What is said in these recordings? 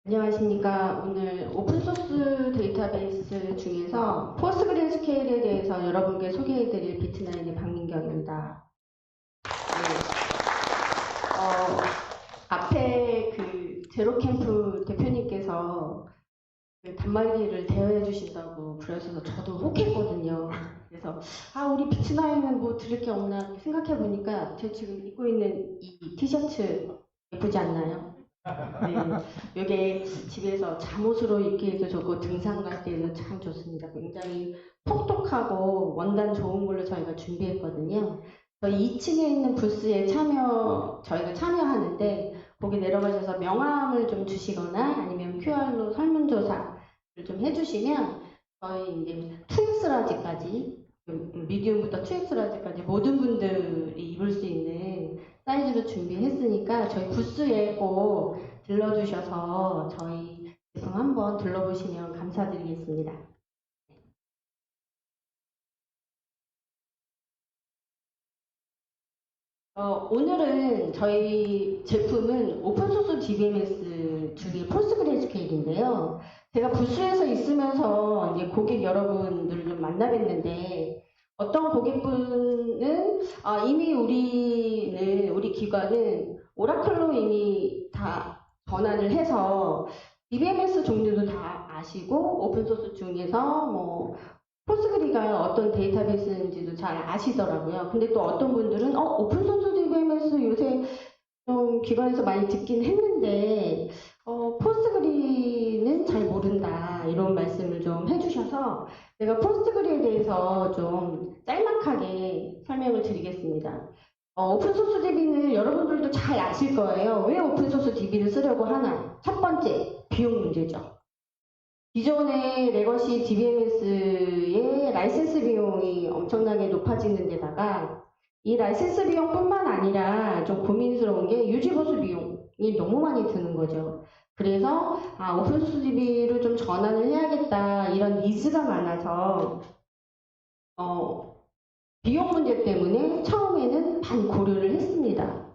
안녕하십니까. 오늘 오픈소스 데이터베이스 중에서 포스트그레스케일에 대해서 여러분께 소개해드릴 비트나인의 박민경입니다. 앞에 그 제로캠프 대표님께서 그 단말기를 대여해 주신다고 그러셔서 저도 혹했거든요. 그래서 우리 비트나인은 뭐 들을 게 없나 생각해 보니까 제가 지금 입고 있는 이 티셔츠 예쁘지 않나요? 네, 이게 집에서 잠옷으로 입기에도 좋고 등산 갈 때도 참 좋습니다. 굉장히 톡톡하고 원단 좋은 걸로 저희가 준비했거든요. 저희 2층에 있는 부스에 저희가 참여하는데 거기 내려가셔서 명함을 좀 주시거나 아니면 QR로 설문조사를 좀 해주시면 저희 이제 2X라지까지 미디움부터 2X라지까지 모든 분들이 입을 수 있는 사이즈로 준비했으니까 저희 부스에 꼭 들러주셔서 저희 제품 한번 둘러보시면 감사드리겠습니다. 오늘은 저희 제품은 오픈소스 DBMS 중에 포스트그레스케일인데요. 제가 부스에서 있으면서 이제 고객 여러분들을 좀 만나뵀는데 어떤 고객분은 이미 우리 기관은 오라클로 이미 다 전환을 해서 DBMS 종류도 다 아시고 오픈소스 중에서 뭐 포스그리가 어떤 데이터베이스인지도 잘 아시더라고요. 근데 또 어떤 분들은 오픈소스 DBMS 요새 좀 기관에서 많이 듣긴 했는데 포스트그리는 잘 모른다 이런 말씀을 좀 해주셔서 제가 포스트그리에 대해서 좀 짤막하게 설명을 드리겠습니다. 오픈소스 DB는 여러분들도 잘 아실 거예요. 왜 오픈소스 DB를 쓰려고 하나? 첫 번째, 비용 문제죠. 기존의 레거시 DBMS의 라이센스 비용이 엄청나게 높아지는 데다가 이 라이센스 비용뿐만 아니라 좀 고민스러운 게 유지보수 비용이 너무 많이 드는 거죠. 그래서 오픈소스 DB를 좀 전환을 해야겠다 이런 니즈가 많아서 비용 문제 때문에 처음에는 반 고려를 했습니다.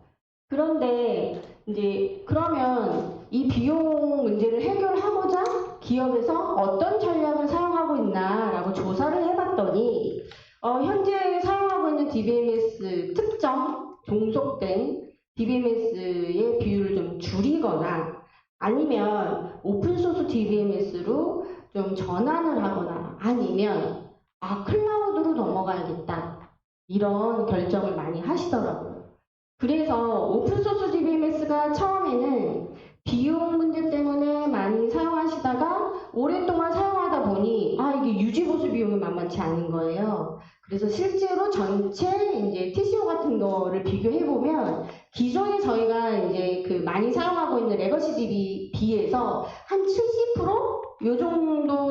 그런데 이제 그러면 이 비용 문제를 해결하고자 기업에서 어떤 전략을 사용하고 있나라고 조사를 해봤더니 현재 사용하고 있는 DBMS 특정 종속된 DBMS의 비율을 좀 줄이거나 아니면 오픈소스 DBMS로 좀 전환을 하거나 아니면 클라우드로 넘어가야겠다 이런 결정을 많이 하시더라고요. 그래서 오픈소스 DBMS가 처음에는 비용 문제 때문에 많이 사용하시다가 오랫동안 사용하다 보니 이게 유지보수 비용이 만만치 않은 거예요. 그래서 실제로 전체 이제 TCO 같은 거를 비교해 보면 기존에 저희가 이제 그 많이 사용하고 있는 레거시 DB 비해서 한 70%요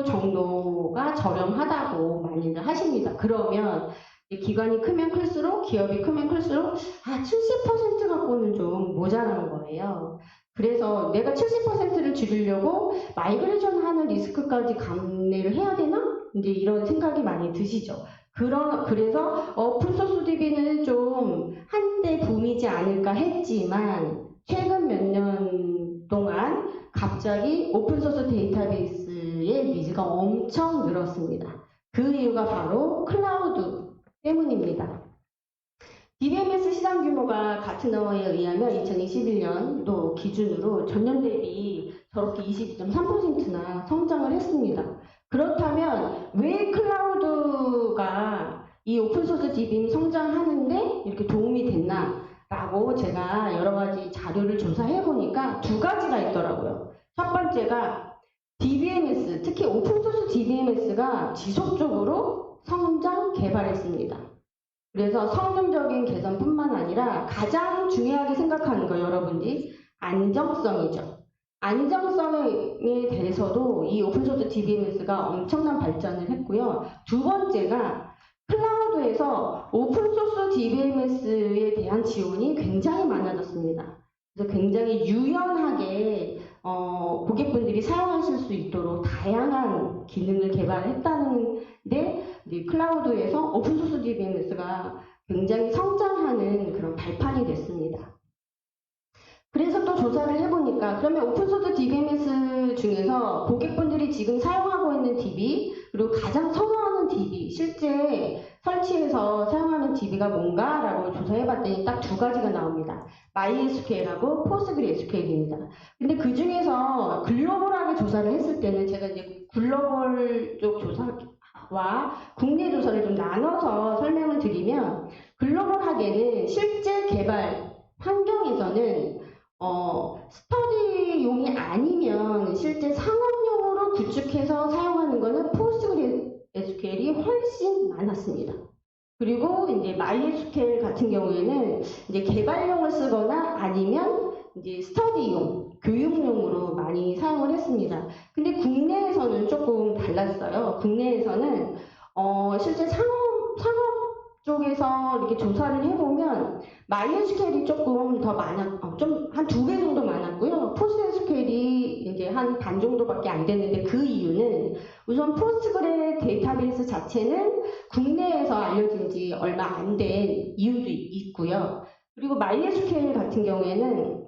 정도가 저렴하다고 많이들 하십니다. 그러면 기관이 크면 클수록 기업이 크면 클수록 70% 갖고는 좀 모자란 거예요. 그래서 내가 70%를 줄이려고 마이그레이션 하는 리스크까지 감내를 해야 되나? 이제 이런 생각이 많이 드시죠. 그래서 오픈소스 DB는 좀 한때 붐이지 않을까 했지만 최근 몇 년 동안 갑자기 오픈소스 데이터베이스의 니즈가 엄청 늘었습니다. 그 이유가 바로 클라우드 때문입니다. DBMS 시장 규모가 가트너에 의하면 2021년도 기준으로 전년 대비 저렇게 22.3%나 성장을 했습니다. 그렇다면 왜 클라우드가 이 오픈소스 DBM이 성장하는데 이렇게 도움이 됐나? 라고 제가 여러 가지 자료를 조사해 보니까 두 가지가 있더라고요. 첫 번째가 DBMS, 특히 오픈소스 DBMS가 지속적으로 성장 개발했습니다. 그래서 성능적인 개선뿐만 아니라 가장 중요하게 생각하는 거 여러분들이 안정성이죠. 안정성에 대해서도 이 오픈소스 DBMS가 엄청난 발전을 했고요. 두 번째가 클라우드에서 오픈소스 DBMS에 대한 지원이 굉장히 많아졌습니다. 그래서 굉장히 유연하게 고객분들이 사용하실 수 있도록 다양한 기능을 개발했다는데 클라우드에서 오픈소스 DBMS가 굉장히 성장하는 그런 발판이 됐습니다. 그래서 또 조사를 해보니까 그러면 오픈소스 DBMS 중에서 고객분들이 지금 사용하고 있는 DB 그리고 가장 선호하는 DB 실제 설치해서 사용하는 DB가 뭔가라고 조사해봤더니 딱 두 가지가 나옵니다. MySQL하고 PostgreSQL입니다. 근데 그 중에서 글로벌하게 조사를 했을 때는 제가 이제 글로벌 쪽 조사와 국내 조사를 좀 나눠서 설명을 드리면 글로벌하게는 실제 개발 환경에서는 스터디용이 아니면 실제 상업용으로 구축해서 사용하는 거는 PostgreSQL이 훨씬 많았습니다. 그리고 이제 MySQL 같은 경우에는 이제 개발용을 쓰거나 아니면 이제 스터디용, 교육용으로 많이 사용을 했습니다. 근데 국내에서는 조금 달랐어요. 국내에서는 실제 상업 쪽에서 이렇게 조사를 해보면 MySQL이 조금 더 좀 한 2배 정도 많았고요. PostgreSQL이 이제 한 반 정도밖에 안 됐는데 그 이유는 우선 포스트그레 데이터베이스 자체는 국내에서 알려진 지 얼마 안 된 이유도 있고요. 그리고 MySQL 같은 경우에는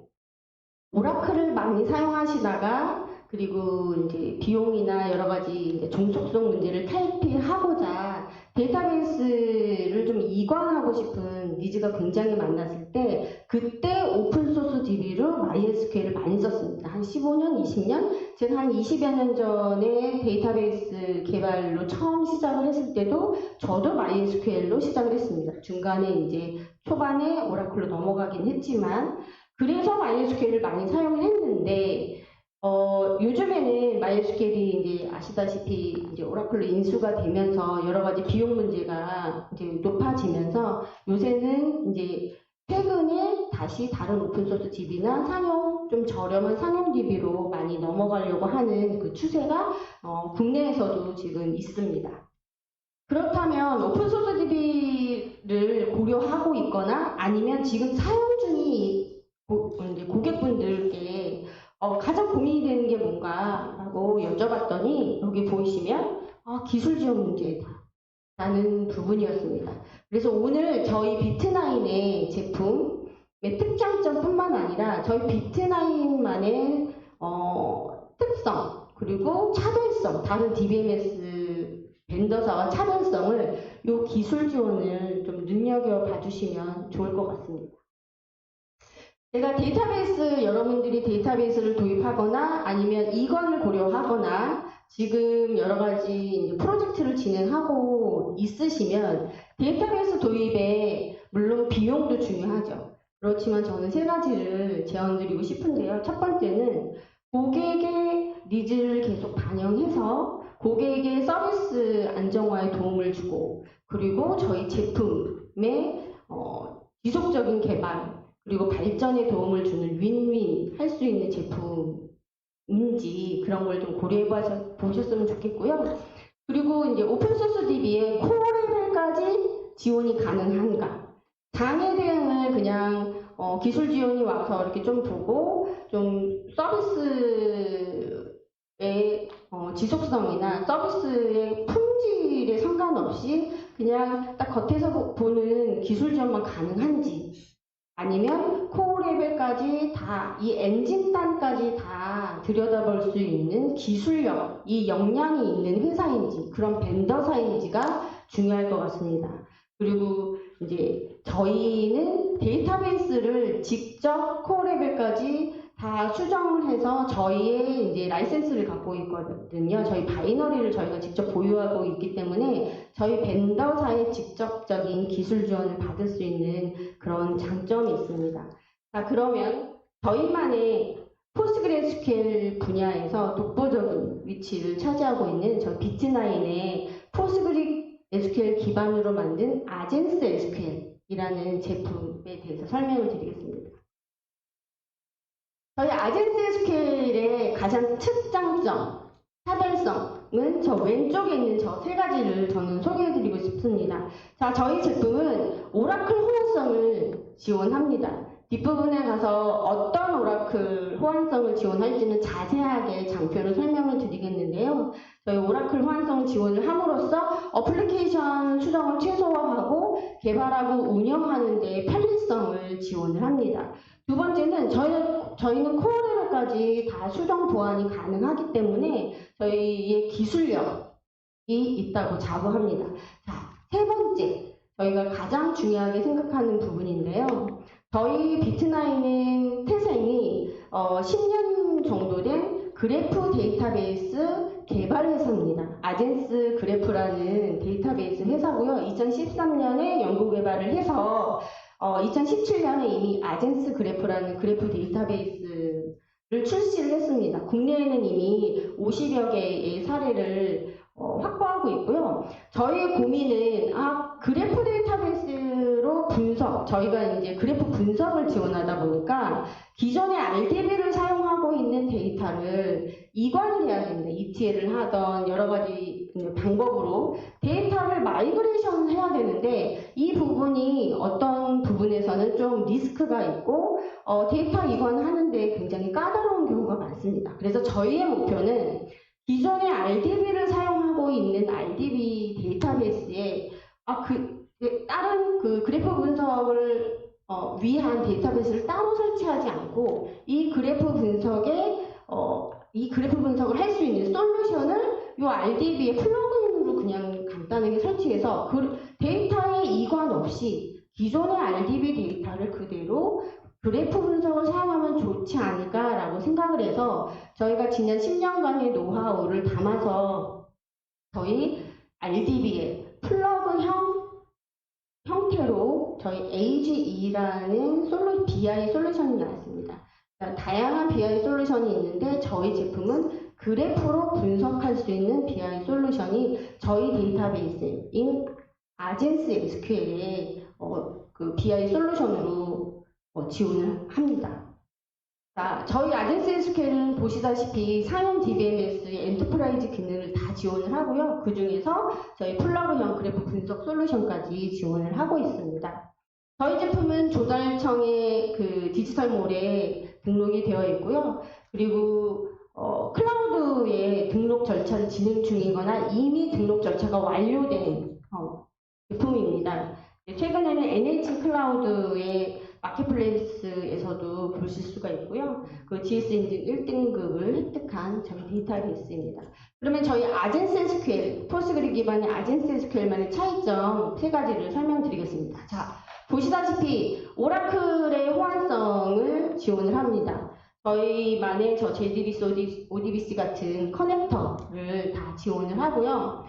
오라클을 많이 사용하시다가 그리고 이제 비용이나 여러 가지 이제 종속성 문제를 탈피하고자 데이터베이스를 좀 이관하고 싶은 니즈가 굉장히 많았을 때 그때 오픈소스 DB로 MySQL을 많이 썼습니다. 한 15년, 20년? 제가 한 20여 년 전에 데이터베이스 개발로 처음 시작을 했을 때도 저도 MySQL로 시작을 했습니다. 중간에 이제 초반에 오라클로 넘어가긴 했지만 그래서 MySQL을 많이 사용을 했는데 요즘에는 MySQL이 이제 아시다시피 이제 오라클로 인수가 되면서 여러 가지 비용 문제가 이제 높아지면서 요새는 이제 최근에 다시 다른 오픈소스 DB나 좀 저렴한 상용 DB로 많이 넘어가려고 하는 그 추세가 국내에서도 지금 있습니다. 그렇다면 오픈소스 DB를 고려하고 있거나 아니면 지금 사용 중인 이제 고객분들께 가장 고민이 되는 게 뭔가라고 여쭤봤더니 여기 보이시면 기술 지원 문제다 라는 부분이었습니다. 그래서 오늘 저희 비트나인의 제품의 특장점뿐만 아니라 저희 비트나인만의 특성 그리고 차별성 다른 DBMS 벤더사와 차별성을 이 기술 지원을 좀 눈여겨봐 주시면 좋을 것 같습니다. 제가 데이터베이스, 여러분들이 데이터베이스를 도입하거나 아니면 이관을 고려하거나 지금 여러 가지 이제 프로젝트를 진행하고 있으시면 데이터베이스 도입에 물론 비용도 중요하죠. 그렇지만 저는 세 가지를 제언드리고 싶은데요. 첫 번째는 고객의 니즈를 계속 반영해서 고객의 서비스 안정화에 도움을 주고 그리고 저희 제품의 지속적인 개발 그리고 발전에 도움을 주는 윈윈 할 수 있는 제품인지 그런 걸 좀 고려해 보셨으면 좋겠고요. 그리고 이제 오픈소스 DB의 코어 레벨까지 지원이 가능한가? 장애 대응을 그냥 기술 지원이 와서 이렇게 좀 보고 좀 서비스의 지속성이나 서비스의 품질에 상관없이 그냥 딱 겉에서 보는 기술 지원만 가능한지 아니면 코어 레벨까지 다, 이 엔진단까지 다 들여다볼 수 있는 기술력, 이 역량이 있는 회사인지, 그런 벤더사인지가 중요할 것 같습니다. 그리고 이제 저희는 데이터베이스를 직접 코어 레벨까지 다 수정을 해서 저희의 이제 라이센스를 갖고 있거든요. 저희 바이너리를 저희가 직접 보유하고 있기 때문에 저희 벤더사의 직접적인 기술 지원을 받을 수 있는 그런 장점이 있습니다. 자, 그러면 저희만의 포스트그레스QL 분야에서 독보적인 위치를 차지하고 있는 저 비트나인의 포스트그레스QL 기반으로 만든 아젠스 SQL이라는 제품에 대해서 설명을 드리겠습니다. 저희 아젠스 SQL의 가장 특장점, 차별성은 저 왼쪽에 있는 저 세 가지를 저는 소개해드리고 싶습니다. 자, 저희 제품은 오라클 호환성을 지원합니다. 뒷부분에 가서 어떤 오라클 호환성을 지원할지는 자세하게 장표로 설명을 드리겠는데요. 저희 오라클 호환성 지원을 함으로써 어플리케이션 수정을 최소화하고 개발하고 운영하는 데 편리성을 지원을 합니다. 두 번째는 저희는 코어레벨까지 다 수정 보완이 가능하기 때문에 저희의 기술력이 있다고 자부합니다. 자, 세 번째, 저희가 가장 중요하게 생각하는 부분인데요. 저희 비트나인은 태생이 10년 정도 된 그래프 데이터베이스 개발 회사입니다. 아젠스 그래프라는 데이터베이스 회사고요. 2013년에 연구 개발을 해서 2017년에 이미 아젠스 그래프라는 그래프 데이터베이스를 출시를 했습니다. 국내에는 이미 50여 개의 사례를 확보하고 있고요. 저희의 고민은 그래프 데이터베이스로 분석, 저희가 이제 그래프 분석을 지원하다 보니까 기존의 RDB를 사용하고 있는 데이터를 이관을 해야 됩니다. ETL을 하던 여러 가지 방법으로 데이터를 마이그레이션을 해야 되는데 이 부분이 어떤 부분에서는 좀 리스크가 있고 데이터 이관을 하는데 굉장히 까다로운 경우가 많습니다. 그래서 저희의 목표는 기존의 RDB를 사용하고 있는 RDB 데이터베이스에 다른 그래프 분석을 위한 데이터베이스를 따로 설치하지 않고 이 그래프 분석을 할 수 있는 솔루션을 이 RDB의 플러그인으로 그냥 간단하게 설치해서 그 데이터에 이관 없이 기존의 RDB 데이터를 그대로 그래프 분석을 사용하면 좋지 않을까라고 생각을 해서 저희가 지난 10년간의 노하우를 담아서 저희 RDB의 플러그형 형태로 저희 AGE라는 BI 솔루션이 나왔습니다. 다양한 BI 솔루션이 있는데 저희 제품은 그래프로 분석할 수 있는 BI 솔루션이 저희 데이터베이스인 아젠스 SQL의 그 BI 솔루션으로 지원을 합니다. 자, 저희 아젠스 SQL은 보시다시피 상용 DBMS의 엔터프라이즈 기능을 다 지원을 하고요. 그 중에서 저희 플러그형 그래프 분석 솔루션까지 지원을 하고 있습니다. 저희 제품은 조달청의 그 디지털몰에 등록이 되어 있고요. 그리고 클라우드에 등록 절차를 진행 중이거나 이미 등록 절차가 완료된 제품입니다. 최근에는 NH 클라우드의 마켓플레이스에서도 보실 수가 있고요. 그 GS 엔진 1등급을 획득한 저희 데이터베이스입니다. 그러면 저희 아젠스 SQL, 포스그리 기반의 아젠스 SQL만의 차이점 세 가지를 설명드리겠습니다. 자, 보시다시피 오라클의 호환성을 지원을 합니다. 저희만의 JDBC, ODBC 같은 커넥터를 다 지원을 하고요.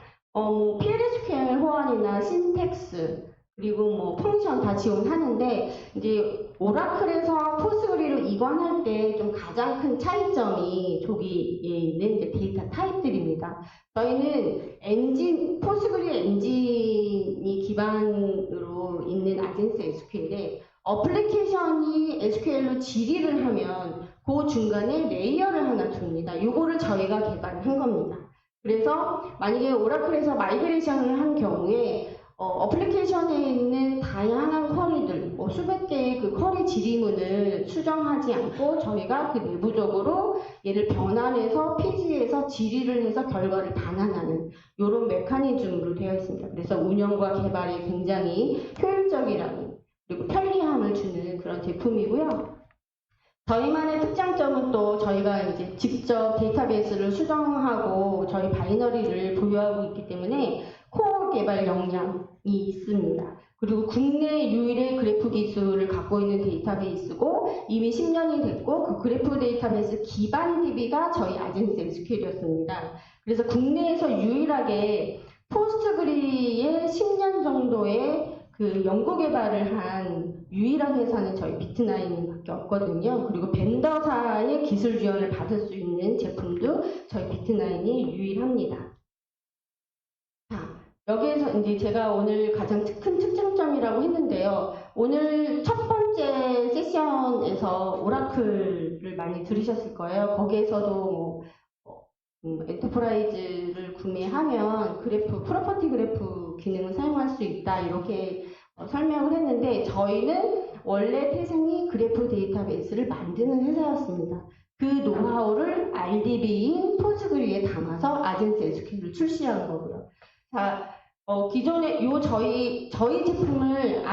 PLSQL 호환이나 신텍스 그리고 펑션 다 지원하는데 이제 오라클에서 포스그리로 이관할 때 좀 가장 큰 차이점이 저기에 있는 이제 데이터 타입들입니다. 저희는 포스그리 엔진이 기반으로 있는 아젠스 SQL에 어플리케이션이 SQL로 질의를 하면 그 중간에 레이어를 하나 줍니다. 요거를 저희가 개발을 한 겁니다. 그래서 만약에 오라클에서 마이그레이션을 한 경우에 어플리케이션에 있는 다양한 쿼리들, 수백 개의 그 쿼리 질의문을 수정하지 않고 저희가 그 내부적으로 얘를 변환해서 PG에서 질의를 해서 결과를 반환하는 이런 메커니즘으로 되어 있습니다. 그래서 운영과 개발에 굉장히 효율적이라는 그리고 편리함을 주는 그런 제품이고요. 저희만의 특장점은 또 저희가 이제 직접 데이터베이스를 수정하고 저희 바이너리를 보유하고 있기 때문에 코어 개발 역량이 있습니다. 그리고 국내 유일의 그래프 기술을 갖고 있는 데이터베이스고 이미 10년이 됐고 그 그래프 데이터베이스 기반 DB가 저희 아젠스 SQL이었습니다. 그래서 국내에서 유일하게 포스트그리의 10년 정도의 그 연구 개발을 한 유일한 회사는 저희 비트나인밖에 없거든요. 그리고 벤더사의 기술 지원을 받을 수 있는 제품도 저희 비트나인이 유일합니다. 자, 여기에서 이제 제가 오늘 가장 큰 특장점이라고 했는데요. 오늘 첫 번째 세션에서 오라클을 많이 들으셨을 거예요. 거기에서도 엔터프라이즈를 구매하면 프로퍼티 그래프 기능을 사용할 수 있다 이렇게 설명을 했는데 저희는 원래 태생이 그래프 데이터베이스를 만드는 회사였습니다. 그 노하우를 RDB인 포스그리에 담아서 아젠스 SQL을 출시한 거고요. 자, 기존에 저희 제품을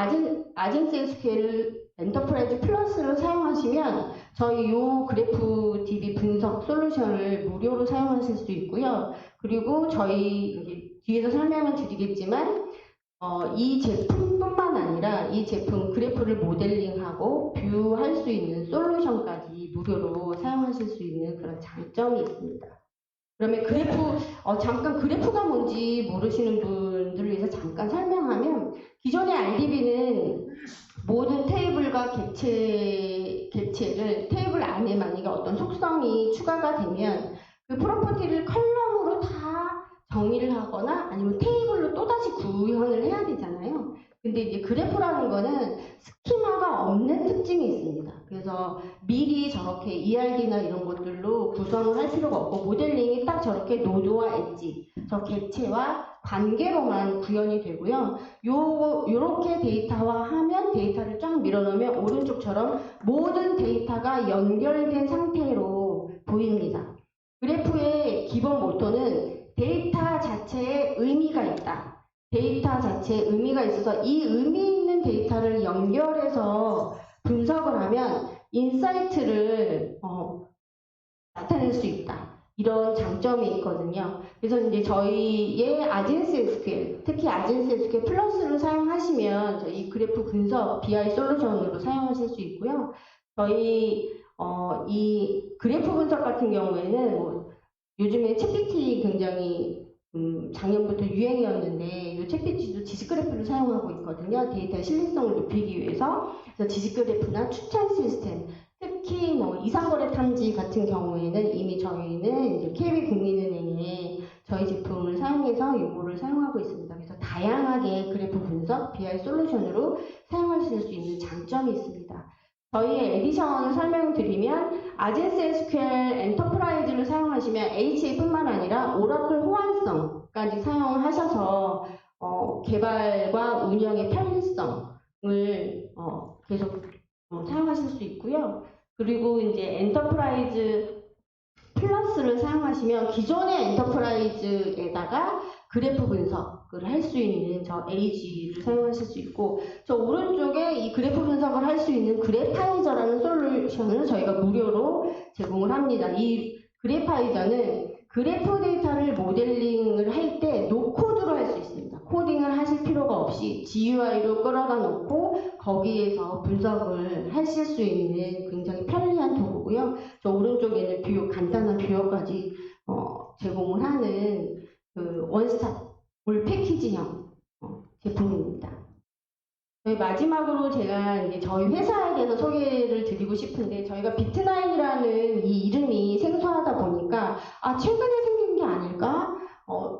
아젠스 SQL 엔터프라이즈 플러스를 사용하시면 저희 요 그래프 DB 분석 솔루션을 무료로 사용하실 수 있고요. 그리고 저희 이제 뒤에서 설명을 드리겠지만 이 제품뿐만 아니라 이 제품 그래프를 모델링하고 뷰할 수 있는 솔루션까지 무료로 사용하실 수 있는 그런 장점이 있습니다. 그러면 잠깐 그래프가 뭔지 모르시는 분들을 위해서 잠깐 설명하면 기존의 RDB는 모든 테이블과 객체를 테이블 안에 만약에 어떤 속성이 추가가 되면 그 프로퍼티를 컬럼으로 다 정의를 하거나 아니면 테이블로 또다시 구현을 해야 되잖아요. 근데 이제 그래프라는 거는 스키마가 없는 특징이 있습니다. 그래서 미리 저렇게 ERD나 이런 것들로 구성을 할 필요가 없고 모델링이 딱 저렇게 노드와 엣지, 저 객체와 관계로만 구현이 되고요. 요렇게 데이터화하면 데이터를 쫙 밀어넣으면 오른쪽처럼 모든 데이터가 연결된 상태로 보입니다. 그래프의 기본 모토는 데이터 자체에 의미가 있다. 데이터 자체에 의미가 있어서 이 의미 있는 데이터를 연결해서 분석을 하면 인사이트를 나타낼 수 있다. 이런 장점이 있거든요. 그래서 이제 저희의 아젠스 SQL, 특히 아젠스 SQL 플러스를 사용하시면 이 그래프 분석 BI 솔루션으로 사용하실 수 있고요. 저희 이 그래프 분석 같은 경우에는 요즘에 챗GPT 굉장히 작년부터 유행이었는데 이 챗GPT도 지식그래프를 사용하고 있거든요. 데이터의 신뢰성을 높이기 위해서. 그래서 지식그래프나 추천 시스템, 특히 이상거래 탐지 같은 경우에는 이미 저희는 이제 KB국민은행에 저희 제품을 사용해서 이거를 사용하고 있습니다. 그래서 다양하게 그래프 분석, BI 솔루션으로 사용하실 수 있는 장점이 있습니다. 저희의 에디션을 설명드리면 아젠스 SQL 엔터프라이즈를 사용하시면 HA뿐만 아니라 오라클 호환성까지 사용을 하셔서 개발과 운영의 편리성을 계속 사용하실 수 있고요. 그리고 이제 엔터프라이즈 플러스를 사용하시면 기존의 엔터프라이즈에다가 그래프 분석을 할 수 있는 저 AG를 사용하실 수 있고 저 오른쪽에 이 그래프 분석을 할 수 있는 그래파이저라는 솔루션을 저희가 무료로 제공을 합니다. 이 그래파이저는 그래프 데이터를 모델링을 할 때 노코드로 할 수 있습니다. 코딩을 하실 필요가 없이 GUI로 끌어다 놓고 거기에서 분석을 하실 수 있는 굉장히 편리한 도구고요. 저 오른쪽에는 뷰, 간단한 뷰어까지 제공을 하는 그 원스톱 올 패키지형 제품입니다. 저희 마지막으로 제가 이제 저희 회사에 대해서 소개를 드리고 싶은데 저희가 비트나인이라는 이 이름이 생소하다 보니까 최근에 생긴 게 아닐까?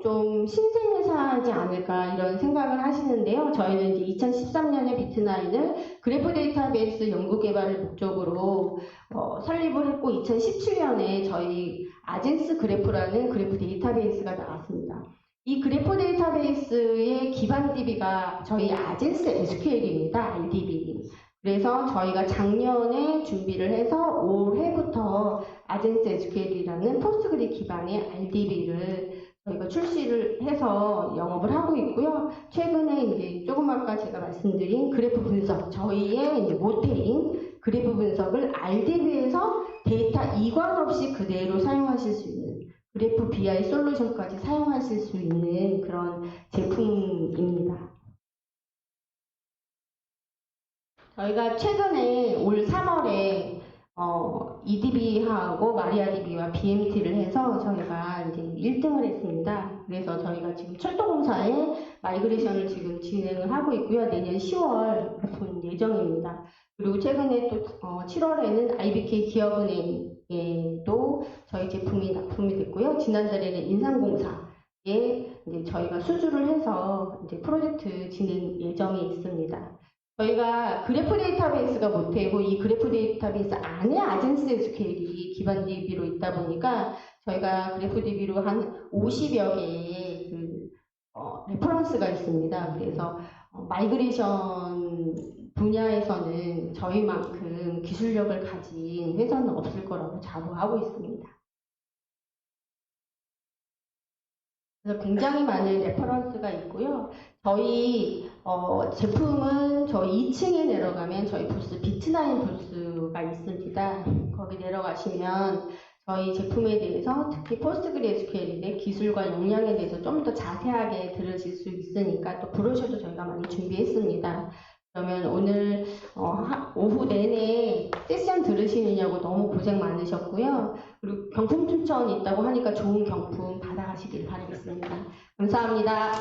좀 신생회사지 않을까 이런 생각을 하시는데요. 저희는 이제 2013년에 비트나인을 그래프 데이터베이스 연구개발을 목적으로 설립을 했고 2017년에 저희 아젠스 그래프라는 그래프 데이터베이스가 나왔습니다. 이 그래프 데이터베이스의 기반 DB가 저희 아젠스 SQL입니다. RDB. 그래서 저희가 작년에 준비를 해서 올해부터 아젠스 SQL이라는 포스트그리 기반의 RDB를 저희가 출시를 해서 영업을 하고 있고요. 최근에 이제 조금 아까 제가 말씀드린 그래프 분석, 저희의 이제 모태인 그래프 분석을 RDB에서 데이터 이관 없이 그대로 사용하실 수 있는 그래프 BI 솔루션까지 사용하실 수 있는 그런 제품입니다. 저희가 최근에 올 3월에 EDB하고 마리아DB와 BMT를 해서 저희가 이제 1등을 했습니다. 그래서 저희가 지금 철도공사에 마이그레이션을 지금 진행을 하고 있고요. 내년 10월 오픈 예정입니다. 그리고 최근에 또 7월에는 IBK 기업은행에도 저희 제품이 납품이 됐고요. 지난달에는 인삼공사에 이제 저희가 수주를 해서 이제 프로젝트 진행 예정이 있습니다. 저희가 그래프 데이터베이스가 모태이고 이 그래프 데이터베이스 안에 아젠스 SQL이 기반 DB로 있다 보니까 저희가 그래프 DB로 한 50여 개의 레퍼런스가 있습니다. 그래서 마이그레이션 분야에서는 저희만큼 기술력을 가진 회사는 없을 거라고 자부하고 있습니다. 그래서 굉장히 많은 레퍼런스가 있고요. 저희 제품은 저희 2층에 내려가면 저희 부스 비트나인 부스가 있습니다. 거기 내려가시면 저희 제품에 대해서 특히 포스트그레스QL의 기술과 역량에 대해서 좀 더 자세하게 들으실 수 있으니까 또 브로셔도 저희가 많이 준비했습니다. 그러면 오늘 오후 내내 세션 들으시느냐고 너무 고생 많으셨고요. 그리고 경품 추천 있다고 하니까 좋은 경품 받아가시길 바라겠습니다. 감사합니다.